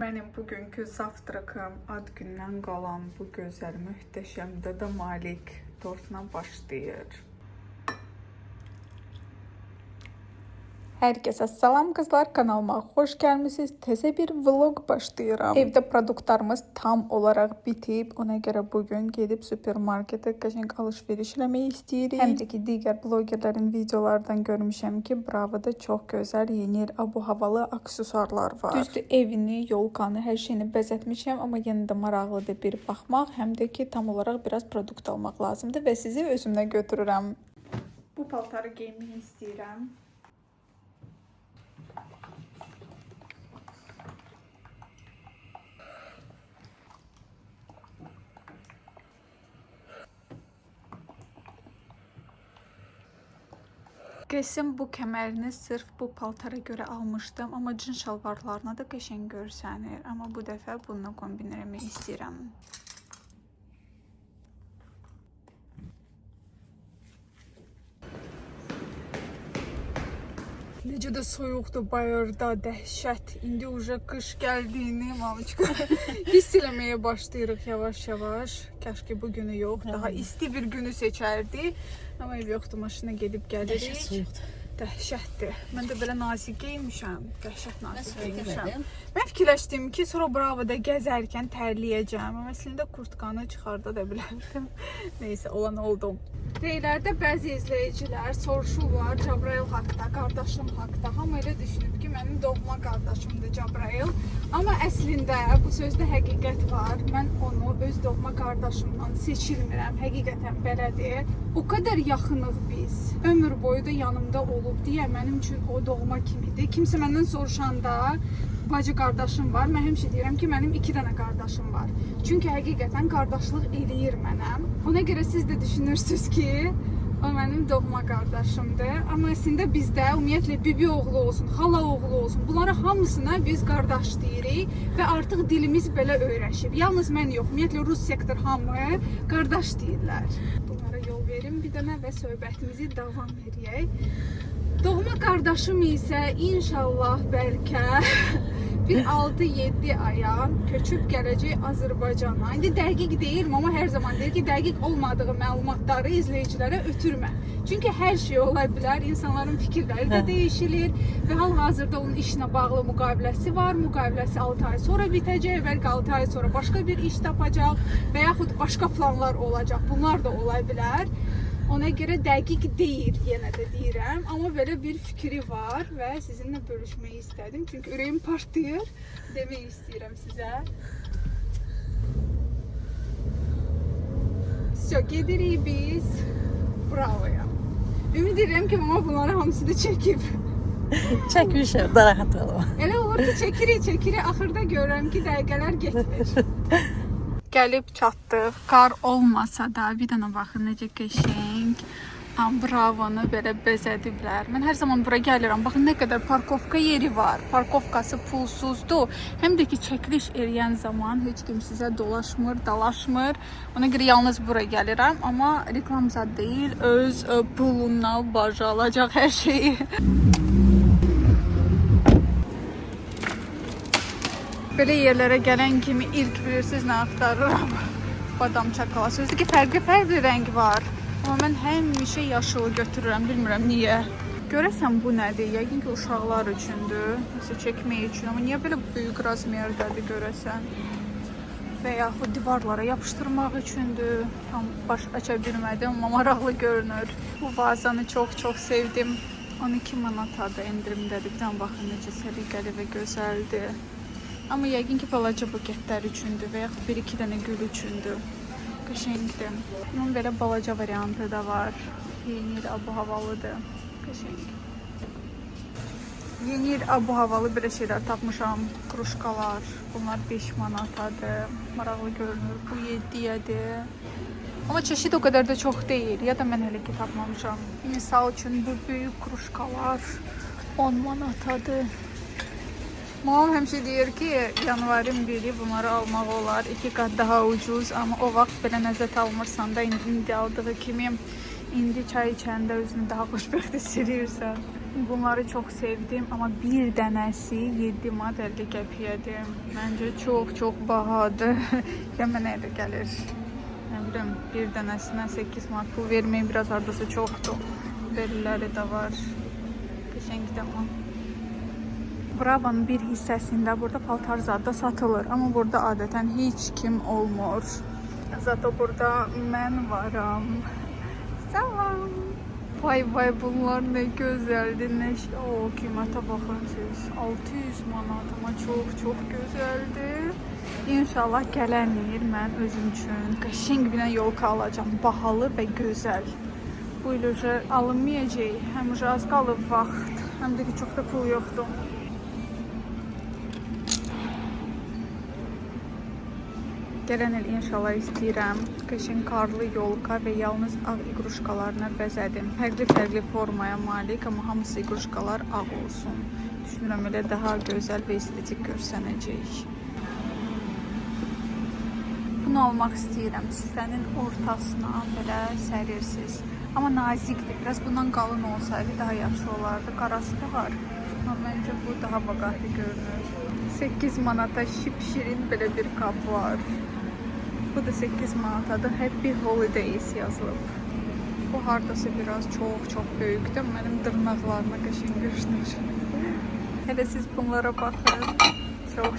Benim bugünkü zavtrakım ad gündən qalan bu gözəl, möhtəşəm Dada Malik tortuna başlayır. Herkese salam kızlar, kanalıma hoş gelmişsiniz. Təzə bir vlog başlayıram. Evdə produktlarımız tam olaraq bitib. Ona görə bugün gedib supermarketə qəşəng alış-veriş eləmək istəyirik. Həm də ki, digər blogerlərin videolardan görmüşəm ki, Bravo'da çox gözəl yeni abu havalı aksesuarlar var. Düzdür, evini, yolkanı, hər şeyini bəzətmişəm, amma yenə də maraqlıdır bir baxmaq, həm də ki, tam olaraq biraz produkt almaq lazımdır və sizi özümlə götürürəm. Bu paltarı geymək istəyirəm. Qəsəm bu kəmərini sırf bu paltara görə almışdım, amma cin şalvarlarına da qəşəng görsənir. Amma bu dəfə bununla kombin eləmək istəyirəm. Necə də soyuqdur bayırda, dəhşət. İndi uca qış gəldiyini, mamiçka, hiss eləməyə başlayırıq yavaş-yavaş. Kəşki bu günü yox, daha isti bir günü seçərdik. Amma ev yoxdur, maşına gedib gəlirik. Dəhşət soyuqdur. Dəhşətdir. Mən də belə nazik geymişəm. Dəhşət nazik geymişəm. Mən fikirləşdim ki, sonra Bravo'da gəzərkən tərləyəcəm. Amma əslində kurtkanı çıxarda da bilərdim. Neysə, olan oldu. Reylərdə bəzi izləyicilər soruşurlar Cabrail haqda, qardaşım haqda. Hamı elə düşünüb ki, mənim doğma qardaşımdır Cabrail. Amma əslində bu sözdə həqiqət var. Mən onu öz doğma qardaşımdan seçilmirəm. Həqiqətən belədir. O qədər yaxınıq biz. Ömür boyu da yanımda olub deyə mənim üçün o doğma kimidir. Kimsə məndən soruşanda bacı qardaşım var. Mən həmişə deyirəm ki, mənim 2 dənə qardaşım var. Çünki həqiqətən qardaşlıq eləyir mənə. Ona görə siz də düşünürsünüz ki, o mənim doğma qardaşımdır. Amma əslində bizdə ümumiyyətlə bibi oğlu olsun, xala oğlu olsun, bunlara hamısına biz qardaş deyirik və artıq dilimiz belə öyrəşib. Yalnız mən yox, ümumiyyətlə Rus sektor hamı qardaş deyirlər. Bunlara yol verin bir dənə və söhbətimizi davam edək. Doğma qardaşım isə inşallah bəlkə bir 6-7 aya köçüb gələcək Azərbaycana. İndi dəqiq deyirəm, amma hər zaman deyir ki, dəqiq olmadığı məlumatları izləyicilərə ötürmə. Çünki hər şey ola bilər, insanların fikirləri də dəyişilir və hal-hazırda onun işinə bağlı müqaviləsi var. Müqaviləsi 6 ay sonra bitəcək, bəlkə 6 ay sonra başqa bir iş tapacaq və yaxud başqa planlar olacaq. Bunlar da ola bilər. Ona görə dəqiq deyil, yenə də deyirəm, amma belə bir fikri var və sizinlə bölüşmək istədim. Çünki ürəyim partlayır, demək istəyirəm sizə. Gedirik biz Bravo'ya. Ümid edirəm ki, mama bunları hamısını çəkib. Çəkmişəm, daha rahat olum. Elə olur ki, çəkirik, axırda görürəm ki, dəqiqələr getmir. Gəlib çatdıq. Qar olmasa da bir dənə baxın necə qəşəng Bravo'nu belə bəzədiblər. Mən hər zaman bura gəlirəm. Baxın nə qədər parkovka yeri var. Parkovkası pulsuzdur. Həm də ki çəkiliş eləyən zaman heç kim sizə dolaşmır, dalaşmır. Ona görə yalnız bura gəlirəm, amma reklam zad deyil, öz pulundan baca alacaq hər şeyi. Belə yerlərə gələn kimi ilk bilirsiniz nə axtarıram? Badam çakolat. Sözdə ki, fərqli rəng var. Amma mən həmişə yaşılı götürürəm, bilmirəm niyə. Görəsən bu nədir? Yəqin ki, uşaqlar üçündür. Məsələn, çəkmək üçün. Amma niyə belə böyük razmerdədir görəsən? Və yaxud divarlara yapışdırmaq üçündür. Tam baş aça bilmədim, amma maraqlı görünür. Bu vazanı çox sevdim. 12 manatadır, endirimdədir. Bir dənə baxın necə səliqəli və gözəldir. Amma yəqin ki, balaca buketlər üçündür və yaxud 1-2 dənə gül üçündür. Qəşəngdir. Bunun belə balaca variantı da var. Yeni il abu havalıdır. Qəşəng. Yeni il abu havalı belə şeylər tapmışam. Kruşkalar. Bunlar 5 manatadır. Maraqlı görünür. Bu 7-yədir. Amma çeşid o qədər də çox deyil. Ya da mən hələ ki tapmamışam. Misal üçün bu böyük kruşkalar 10 manatadır. Mamam həmişə deyir ki, yanvarın 1-i bunları almaq olar, 2 qat daha ucuz, amma o vaxt belə nəzət almırsan da indi aldığı kimi indi çay içəndə özünü daha xoşbəxt hiss edirsən. Bunları çox sevdim, amma bir dənəsi 7 manat 50 qəpiyyədir. Məncə çox bahadır. Ya mənə elə gəlir. Nə bilim, bir dənəsinə 8 manat pul verməyin biraz hardasa çoxdur. Belləri də var. Qəşəngdir amma. Bravanın bir hissəsində burada paltar zadda satılır, amma burada adətən heç kim olmur. Zato burada mən varam. Salam. Vay bunlar nə gözəldir, nə şey. O, qiymətə baxın siz. 600 manat, amma çox gözəldir. İnşallah gələn il mən özüm üçün qəşəng bir yolka alacağım. Bahalı və gözəl. Bu il alınmayacaq. Həm az qalıb vaxt, həm də ki çox da pul yoxdur. Gələn il inşallah istəyirəm qəşəng karlı yolka və yalnız ağ iqruşkalarına bəzədim. Fərqli formaya malik, amma hamısı iqruşkalar ağ olsun. Düşünürəm elə daha gözəl və estetik görsənəcək. Bunu almaq istəyirəm. Süfrənin ortasına belə sərirsiniz. Amma nazikdir. Biraz bundan qalın olsaydı daha yaxşı olardı. Qarası da var. Amma məncə bu daha vaqatlı görünür. 8 manata şirin belə bir kap var. Bu da 8 manatadır. Happy Holidays yazılıb. Bu hardasa biraz çox böyükdür. Mənim dırnaqlarıma qəşəng görünür. Hələ siz bunlara baxın.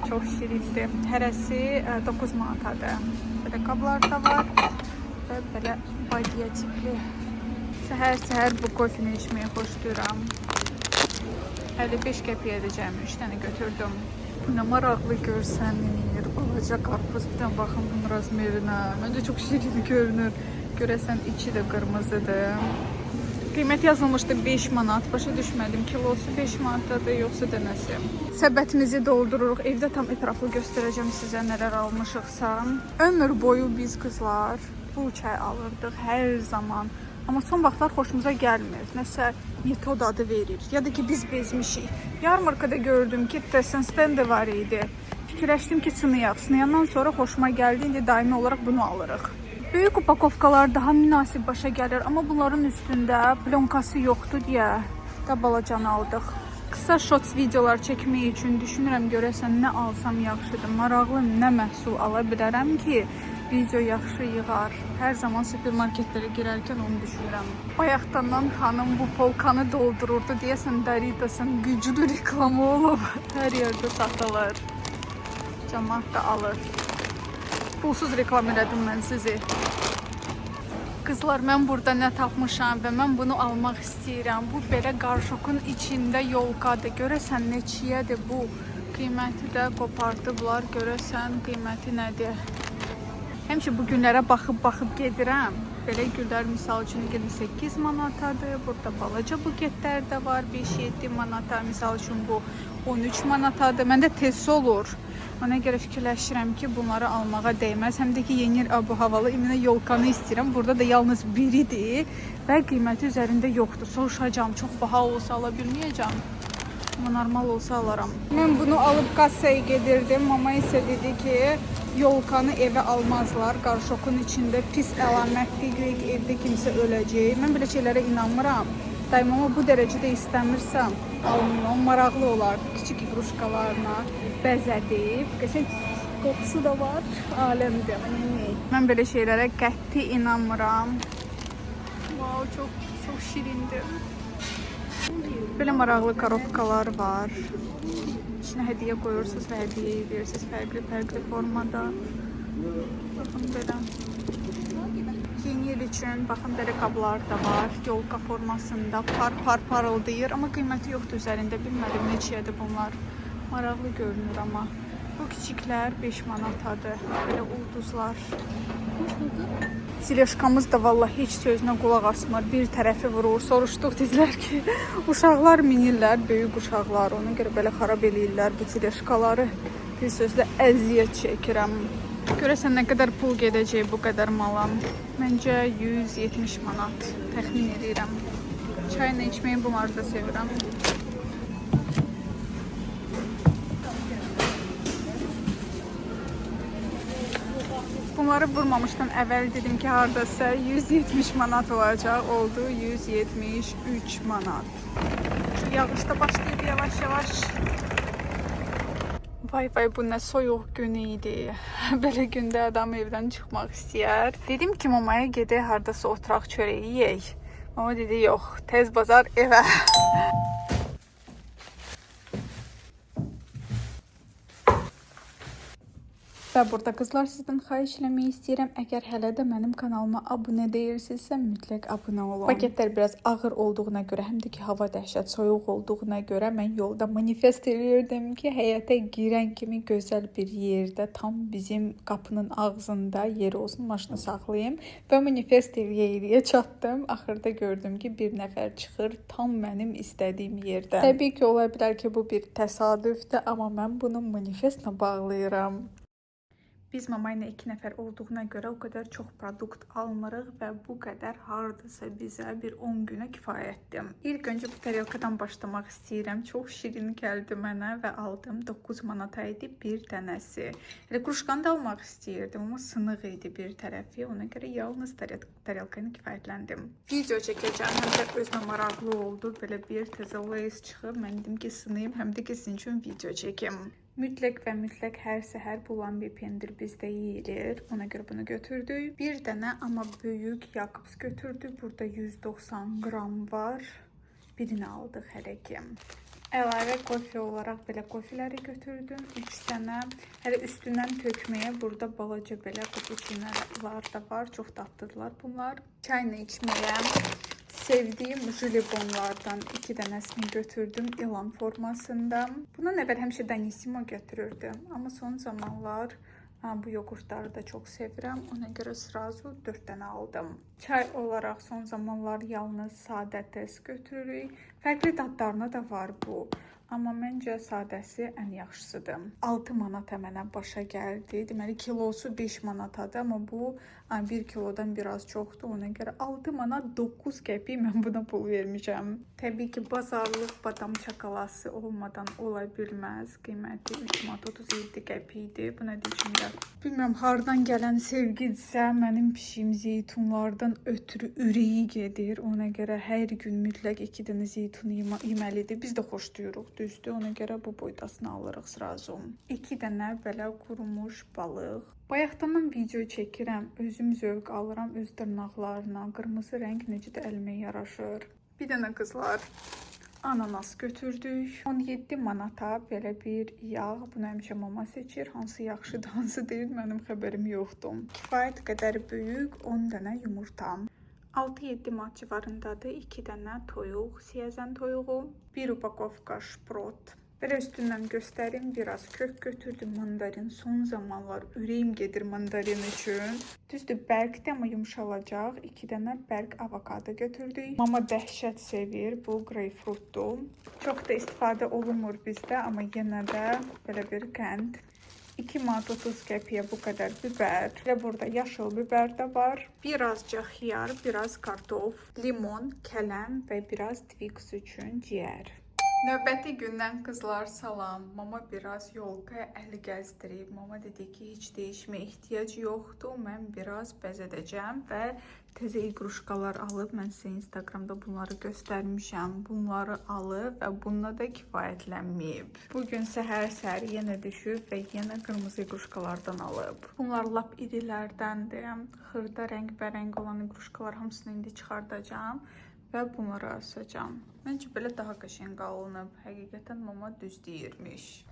Çox şirindir. Hərəsi 9 manatadır. Belə qablar da var. Və belə badiyə tipli. Səhər bu kofini içməyi xoşlayıram. 55 qəpiyə edəcəm. 3 dənə götürdüm. Nə maraqlı görsənir. Balaca qarpızdan baxın bunun razmerinə. Məncə çox şirin görünür. Görəsən içi də qırmızıdır. Qiymət yazılmışdı 5 manat. Başa düşmədim. Kilosu 5 manatdadır, yoxsa dənəsi. Səbətimizi doldururuq. Evdə tam ətraflı göstərəcəm sizə nələr almışıqsa. Ömür boyu biz qızlar bu çay alırdıq hər zaman. Amma son vaxtlar xoşumuza gəlmir. Nəsə metod adı verir. Ya da ki biz bezmişik. Yarmarkada gördüm ki Tessens'ten de var idi. Fikirləşdim ki sınıyaq. Sınayandan sonra xoşuma gəldi. İndi daimi olaraq bunu alırıq. Böyük upakovkalar daha münasib başa gəlir. Amma bunların üstündə plonkası yoxdur deyə da balacanı aldıq. Qısa shorts videolar çəkmək üçün düşünürəm görəsən nə alsam yaxşıdır. Maraqlı nə məhsul ala bilərəm ki video yaxşı yığar. Hər zaman supermarketlərə girərkən onu düşünürəm. Bayaqdan xanım bu polkanı doldururdu. Deyəsən Doritos'un güclü reklamı olub. Hər yerdə satılır. Cəmaət də alır. Pulsuz reklam elədim mən sizi. Qızlar, mən burada nə tapmışam və mən bunu almaq istəyirəm. Bu belə qarşokun içində yolkadır. Görəsən neçiyədir bu? Qiyməti də qopardıblar. Görəsən qiyməti nədir? Həmişə bu günlərə baxıb gedirəm. Belə güllər misal üçün 28 manatadır. Burada balaca buketlər də var. 5-7 manata. Misal üçün bu 13 manatadır. Məndə tez olur. Ona görə fikirləşirəm ki, bunları almağa dəyməz. Həm də ki, yeni bu havalı iminə yolkanı istəyirəm. Burada da yalnız biridir və qiyməti üzərində yoxdur. Soruşacağım, çox baha olsa ala bilməyəcəm. Amma normal olsa alaram. Mən bunu alıb kassaya gedirdim. Mama isə dedi ki, yolkanı evə almazlar. Qarşokun içində pis əlamətdir. Güya ki, evdə kimsə öləcək. Mən belə şeylərə inanmıram. Daimama bu dərəcədə istəmirsəm, almıyorum. Maraqlı olar. Kiçik iqruşkalarına bəzədib. Qəşəng qoxusu da var. Aləmdir. Mən belə şeylərə qəti inanmıram. Wow, çox şirindir. Belə maraqlı korobkalar var. İçinə hədiyyə qoyursunuz və hədiyyə edirsiniz fərqli formada. Baxın belə. Yeni il üçün baxın belə qablar da var. Yolka formasında parıldayır. Amma qiyməti yoxdur üzərində. Bilmədim neçəyədir bunlar. Maraqlı görünür amma. Bu kiçiklər 5 manatadır. Belə ulduzlar. Silyoşkamız da vallahi heç sözünə qulaq asmır. Bir tərəfi vurur. Soruşduq, dedilər ki, uşaqlar minirlər, böyük uşaqlar. Ona görə belə xarab eləyirlər bu silyoşkaları. Bir sözlə əziyyət çəkirəm. Görəsən nə qədər pul gedəcək bu qədər mala? Məncə 170 manat təxmin edirəm. Çayla içməyi bu marda sevirəm. Bunları vurmamışdan əvvəl dedim ki, hardasa 170 manat olacaq. Oldu 173 manat. Yağış da başlayıb yavaş-yavaş. Vay, bu nə soyuq gün idi. Belə gündə adam evdən çıxmaq istəyər. Dedim ki, mamaya gedək, hardasa oturaq çörəyi yeyək. Mama dedi, yox, tez bazar evə. Və burada qızlar sizdən xahiş eləmək istəyirəm. Əgər hələ də mənim kanalıma abunə deyilsinizsə, mütləq abunə olun. Paketlər biraz ağır olduğuna görə, həm də ki, hava dəhşət soyuq olduğuna görə mən yolda manifest eləyirdim ki, həyətə girən kimi gözəl bir yerdə, tam bizim qapının ağzında yeri olsun, maşını saxlayım və manifest eləyə çatdım. Axırda gördüm ki, bir nəfər çıxır tam mənim istədiyim yerdə. Təbii ki, ola bilər ki, bu bir təsadüfdür, amma mən bunu manifestlə bağlayıram. Biz mama ilə 2 nəfər olduğuna görə o qədər çox produkt almırıq və bu qədər hardasa bizə bir 10 günə kifayətdir. İlk öncə bu tarelkadan başlamaq istəyirəm. Çox şirin gəldi mənə və aldım. 9 manata idi bir dənəsi. Elə kruşkanı da almaq istəyirdim, amma sınıq idi bir tərəfi. Ona görə yalnız tarelka ilə kifayətləndim. Video çəkəcəm, həm də özümə maraqlı oldu. Belə bir təzə lays çıxıb, mən dedim ki, sınayım, həm də ki, sizin üçün video çəkim. Mütləq və mütləq hər səhər bulan bir pendir bizdə yeyilir. Ona görə bunu götürdük. Bir dənə amma böyük Jacobs götürdük. Burada 190 qram var. Birini aldıq hələ ki. Əlavə kofe olaraq belə kofeləri götürdüm. 3 dənə. Hələ üstündən tökməyə burada balaca belə kapuçinolar da var. Çox dadlıdırlar bunlar. Çayla içməyə sevdiyim jülibonlardan 2 dənəsini götürdüm ilan formasında. Buna əvvəl həmişə Danissimo götürürdüm. Amma son zamanlar bu yoğurtları da çox sevirəm. Ona görə sırası 4 dənə aldım. Çay olaraq son zamanlar yalnız sadə tez götürürük. Fərqli dadlarına da var bu. Amma məncə sadəsi ən yaxşısıdır. 6 manata mənə başa gəldi. Deməli, kilosu 5 manatadır, amma bu 1 kilodan biraz çoxdur. Ona görə 6 manat 9 qəpik mən buna pul vermişəm. Təbii ki, bazarlıq badam çakalası olmadan ola bilməz. Qiyməti 3 manat 37 qəpikdir. Bu nə deyəcəm? Bilmirəm, hardan gələn sevgidirsə, mənim pişiyim zeytunlardan ötürü ürəyi gedir. Ona görə hər gün mütləq 2 dənə zeytun yeməlidir. Biz də xoşlayırıq. Düzdür, ona görə bu boydasını alırıq sırası. 2 dənə belə qurumuş balıq. Bayaqdan video çəkirəm, özüm zövq alıram öz dırnaqlarına. Qırmızı rəng necə də əlimə yaraşır. Bir dənə qızlar ananas götürdük. 17 manata belə bir yağ. Bunu həmişə mama seçir. Hansı yaxşıdır, hansı deyil, mənim xəbərim yoxdur. Kifayət qədər böyük 10 dənə yumurta. 6-7 manat civarındadır. 2 dənə toyuq, siyəzən toyuğu, 1 upakovka şprot. Belə üstündən göstərim, biraz kök götürdüm, mandarin. Son zamanlar ürəyim gedir mandarin üçün. Düzdür, bərkdir, amma yumuşalacaq. 2 dənə bərk avokado götürdük. Mama dəhşət sevir, bu greyfrutdur. Çox da istifadə olunmur bizdə, amma yenə də belə bir qənd. 2 manat 30 qəpiyə bu qədər biber. Və burada yaşıl biber də var. Birazca xiyar, biraz kartof, limon, kələm və biraz Twix üçün ciyər. Növbəti gündən qızlar salam. Mama biraz yolqa əli gəzdirib. Mama dedi ki, heç dəyişmə ehtiyac yoxdur. Mən biraz bəzədəcəm və təzə iqruşkalar alıb, mən sizə Instagramda bunları göstərmişəm. Bunları alıb və bununla da kifayətlənməyib. Bugün səhər-səhər yenə düşüb və yenə qırmızı iqruşkalardan alıb. Bunlar lap irilərdəndir. Xırda rəngbərəng olan iqruşkalar hamısını indi çıxardacağam və bunları asacağam. Məncə belə daha qəşəng alınıb. Həqiqətən mama düz deyirmiş.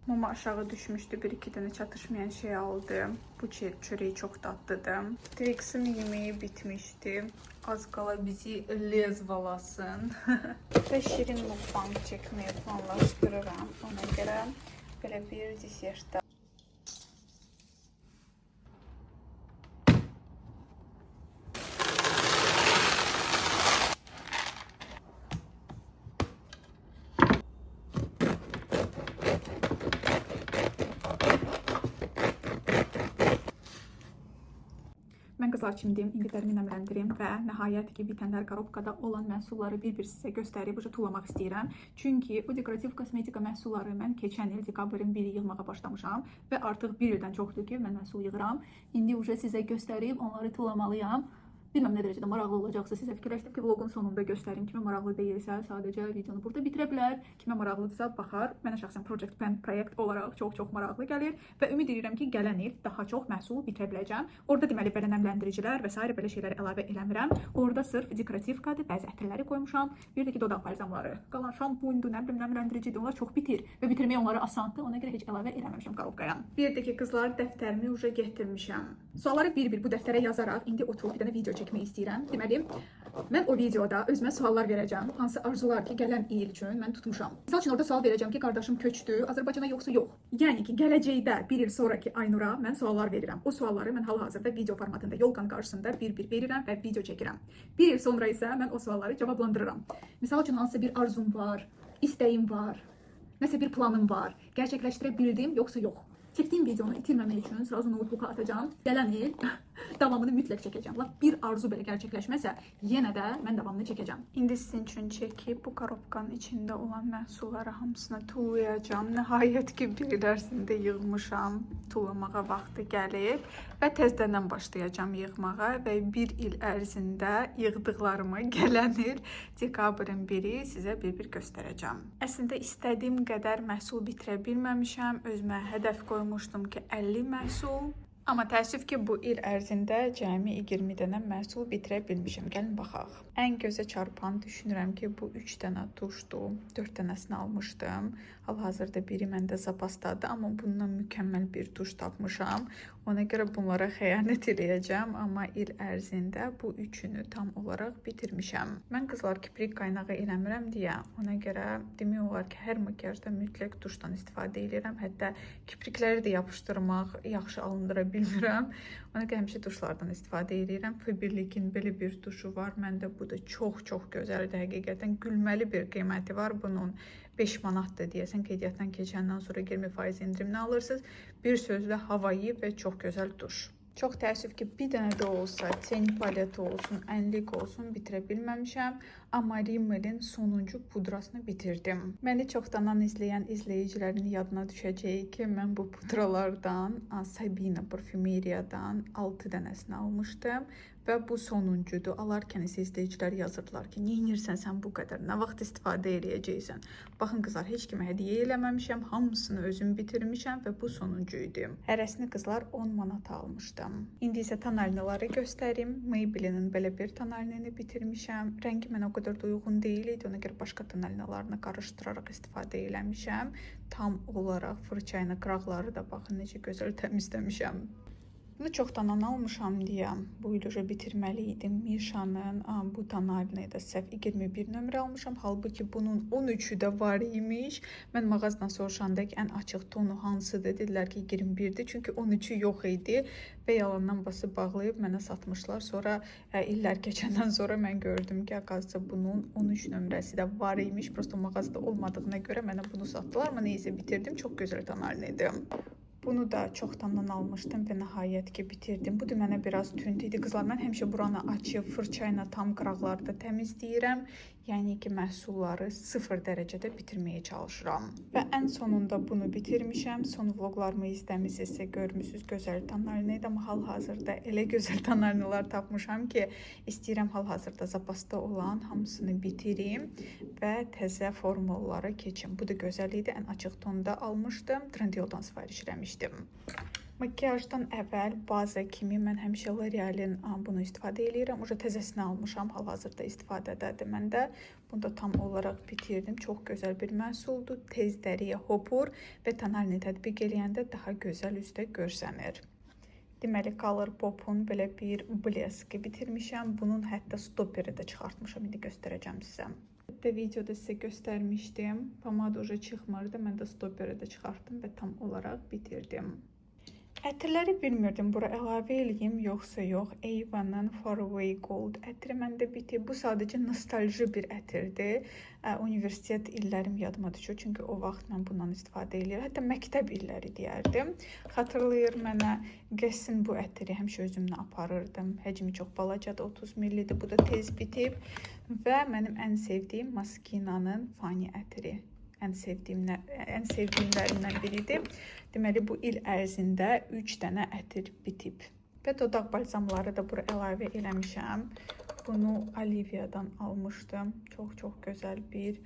Mama aşağı düşmüşdü. 1-2 dənə çatışmayan şey aldı. Bu çörəyi çox dadlıdır. Twix'in yeməyi bitmişdi. Az qala bizi lezvalasın. Və şirin mukbang çəkməyə planlaşdırıram. Ona görə belə bir desertdə. Mən Qızlar çimdim, indi dərimi nəmləndirim və nəhayət ki, bitənlər qarobkada olan məhsulları bir-bir sizə göstərib tulamaq istəyirəm. Çünki bu dekorativ kosmetika məhsulları mən keçən il dekabrın 1-i yığmağa başlamışam və artıq bir ildən çoxdur ki, mən məhsul yığıram. İndi sizə göstərib onları tulamalıyam. Bilməm nə dərəcədə maraqlı olacaqsa sizə fikirləşdim ki, vlogun sonunda göstərim. Kimə maraqlı deyilsə, sadəcə videonu burada bitirə bilər. Kimə maraqlıdırsa baxar. Mənə şəxsən Project Pen proyekt olaraq çox maraqlı gəlir və ümid edirəm ki, gələn il daha çox məhsul bitirə biləcəm. Orada deməli belə nəmləndiricilər və s. belə şeyləri əlavə eləmirəm. Orada sırf dekorativkadır, bəzi ətirləri qoymuşam. Bir də ki, dodaq balzamları. Qalan şampundur, nə bilim nəmləndiricidir. Onlar çox bitir və bitirmək onları asandır. Ona görə heç əlavə eləməmişəm qarobkaya. Bir də ki, qızlar, dəftərimi uje gətirmişəm. Sualları bir-bir bu dəftərə yazaraq indi oturub bir dənə video çəkmək istəyirəm. Deməli, mən o videoda özümə suallar verəcəm. Hansı arzular ki, gələn il üçün mən tutmuşam. Misal üçün orada sual verəcəm ki, qardaşım köçdü, Azərbaycana yoxsa yox. Yəni ki, gələcəkdə bir il sonraki Aynura mən suallar verirəm. O sualları mən hal-hazırda video formatında yolqan qarşısında bir-bir verirəm və video çəkirəm. Bir il sonra isə mən o sualları cavablandırıram. Misal üçün hansısa bir arzum var, istəyim var, nəsə bir planım var. Gerçəkləşdirə bildim yoxsa yox. Çəkdiyim videonu itirməmək üçün sırası notebook'a atacağım. Gələn il davamını mütləq çəkəcəm. Lap bir arzu belə gerçəkləşməsə, yenə də mən davamını çəkəcəm. İndi sizin üçün çəkib bu qarobkanın içində olan məhsulları hamısını tulayacağım. Nəhayət ki, bir il ərzində yığmışam. Tulamağa vaxtı gəlib və təzədən başlayacağım yığmağa və bir il ərzində yığdıqlarımı gələn il dekabrın 1-i sizə bir-bir göstərəcəm. Əslində istədiyim qədər məhsul bitirə bilməmişəm. Özümə hədəf qoymuşdum ki, 50 məhsul. Amma təəssüf ki, bu il ərzində cəmi 20 dənə məhsul bitirə bilmişəm. Gəlin baxaq. Ən gözə çarpan düşünürəm ki, bu 3 dənə tuşdur. 4 dənəsini almışdım. Hal-hazırda biri məndə zapasdadır, amma bundan mükəmməl bir tuş tapmışam. Ona görə bunlara xəyanət eləyəcəm, amma il ərzində bu üçünü tam olaraq bitirmişəm. Mən qızlar kiprik qaynağı eləmirəm deyə, ona görə demək olar ki, hər makiyajda mütləq tuşdan istifadə edirəm. Hətta kiprikləri də yapışdırmaq yaxşı alındıra bilmirəm. Ona görə həmişə tuşlardan istifadə edirəm. Faberlic'in belə bir tuşu var. Məndə bu da çox gözəldir. Həqiqətən gülməli bir qiyməti var bunun. 5 manatdır deyəsən, qeydiyyatdan keçəndən sonra 20% indirimini alırsınız. Bir sözlə havayı və çox gözəl tuş. Çox təəssüf ki, bir dənə də olsa, ten paleti olsun, ənlik olsun, bitirə bilməmişəm. Amma Rimmel'in sonuncu pudrasını bitirdim. Məni çoxdan izləyən izləyicilərin yadına düşəcəyi ki, mən bu pudralardan Sabina Parfümeriyadan 6 dənəsini almışdım. Və bu sonuncudur. Alarkən isə izləyicilər yazırdılar ki, neynirsən sən bu qədər, nə vaxt istifadə eləyəcəksən. Baxın qızlar, heç kimə hədiyyə eləməmişəm, hamısını özüm bitirmişəm və bu sonuncuydu. Hərəsini qızlar 10 manata almışdım. İndi isə tonalniləri göstərim. Maybelline'in belə bir tonalnini bitirmişəm. Rəngi mənə o qədər da uyğun deyil idi, ona görə başqa tonalnilarını qarışdıraraq istifadə eləmişəm. Tam olaraq fırçayla qıraqları da baxın necə gözəl təmizləmişəm. Bunu çoxdan almışam deyə bu il bitirməli idim. Misha'nın bu tonalini də səhv 21 nömrə almışam. Halbuki bunun 13'ü də var imiş. Mən mağazadan soruşanda ki, ən açıq tonu hansıdır? Dedilər ki, 21'dir. Çünki 13'ü yox idi və yalandan basıb bağlayıb mənə satmışlar. Sonra illər keçəndən sonra mən gördüm ki, qazca bunun 13 nömrəsi də var imiş. Prosto mağazada olmadığına görə mənə bunu satdılar. Amma neysə bitirdim. Çox gözəl tonalini idi. Bunu da çoxdandan almışdım və nəhayət ki bitirdim. Bu da mənə biraz tünd idi. Qızlar, mən həmişə buranı açıb fırçayla tam qıraqlarda təmizləyirəm. Yəni ki, məhsulları 0 dərəcədə bitirməyə çalışıram. Və ən sonunda bunu bitirmişəm. Son vloglarımı izləmisinizsə görmüsünüz gözəl tonalini idi. Amma hal-hazırda elə gözəl tonalinilar tapmışam ki, istəyirəm hal-hazırda zapasda olan hamısını bitirim və təzə formullara keçim. Bu da gözəl idi. Ən açıq tonda almışdım. Trendyoldan sifariş eləmişdim. Makiyajdan əvvəl baza kimi mən həmişə L'Oreal'in bunu istifadə edirəm. Uca təzəsini almışam, hal-hazırda istifadədədir məndə. Bunu da tam olaraq bitirdim. Çox gözəl bir məhsuldur. Tez dəriyə hopur və tonalini tətbiq eləyəndə daha gözəl üzdə görsənir. Deməli, Colourpop'un belə bir bleski bitirmişəm. Bunun hətta stopperi də çıxartmışam. İndi göstərəcəm sizə. Hətta videoda sizə göstərmişdim. Pomada uca çıxmırdı. Mən də stopperi də çıxartdım və tam olaraq bitirdim. Ətirləri bilmirdim bura əlavə eləyim yoxsa yox. Avon'un Faraway Gold ətri məndə bitib. Bu sadəcə nostalji bir ətirdir. Universitet illərim yadıma düşür, çünki o vaxt mən bundan istifadə edirdim. Hətta məktəb illəri deyərdim. Xatırlayır mənə, qəssin bu ətiri həmişə özümlə aparırdım. Həcmi çox balacadır, 30 ml-dir. Bu da tez bitib və mənim ən sevdiyim Maskina'nın Fani ətiri. Ən sevdiyimlərindən biridir. Deməli, bu il ərzində 3 dənə ətir bitib. Və dodaq balzamları da bura əlavə eləmişəm. Bunu Olivia'dan almışdım. Çox gözəl bir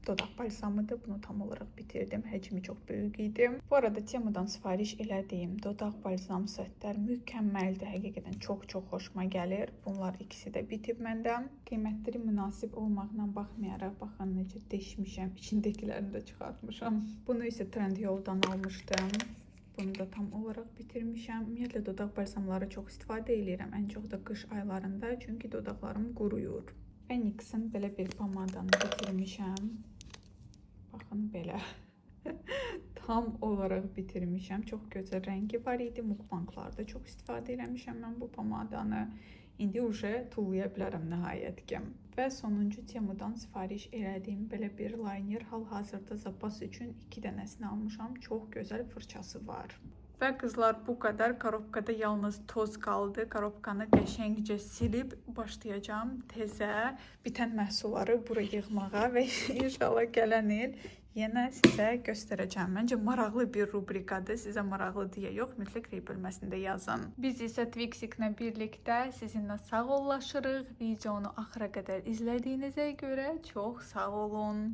dodaq balzamıdır. Bunu tam olaraq bitirdim. Həcmi çox böyük idi. Bu arada Temu'dan sifariş elədiyim dodaq balzam setlər mükəmməldir. Həqiqətən çox xoşuma gəlir. Bunlar ikisi də bitib məndə. Qiymətləri münasib olmağına baxmayaraq, baxın necə deşmişəm. İçindəkilərini də çıxartmışam. Bunu isə Trendyoldan almışdım. Bunu da tam olaraq bitirmişəm. Ümumiyyətlə dodaq balzamları çox istifadə edirəm. Ən çox da qış aylarında, çünki dodaqlarım quruyur. Və NYX'in belə bir pomadanı bitirmişəm. Baxın belə. Tam olaraq bitirmişəm. Çox gözəl rəngi var idi. Mukbanglarda çox istifadə eləmişəm mən bu pomadanı. İndi tullaya bilərəm nəhayət ki. Və sonuncu Temu'dan sifariş elədiyim belə bir liner hal-hazırda zapas üçün 2 dənəsini almışam. Çox gözəl fırçası var. Və qızlar, bu qədər. Korobkada yalnız toz qaldı. Korobkanı qəşəngcə silib başlayacağım tezə bitən məhsulları bura yığmağa və inşallah gələn il yenə sizə göstərəcəm. Məncə maraqlı bir rubrikadır. Sizə maraqlı deyə yox, mütləq rey bölməsində yazın. Biz isə Twixiklə birlikdə sizinlə sağollaşırıq. Videonu axıra qədər izlədiyinizə görə çox sağ olun.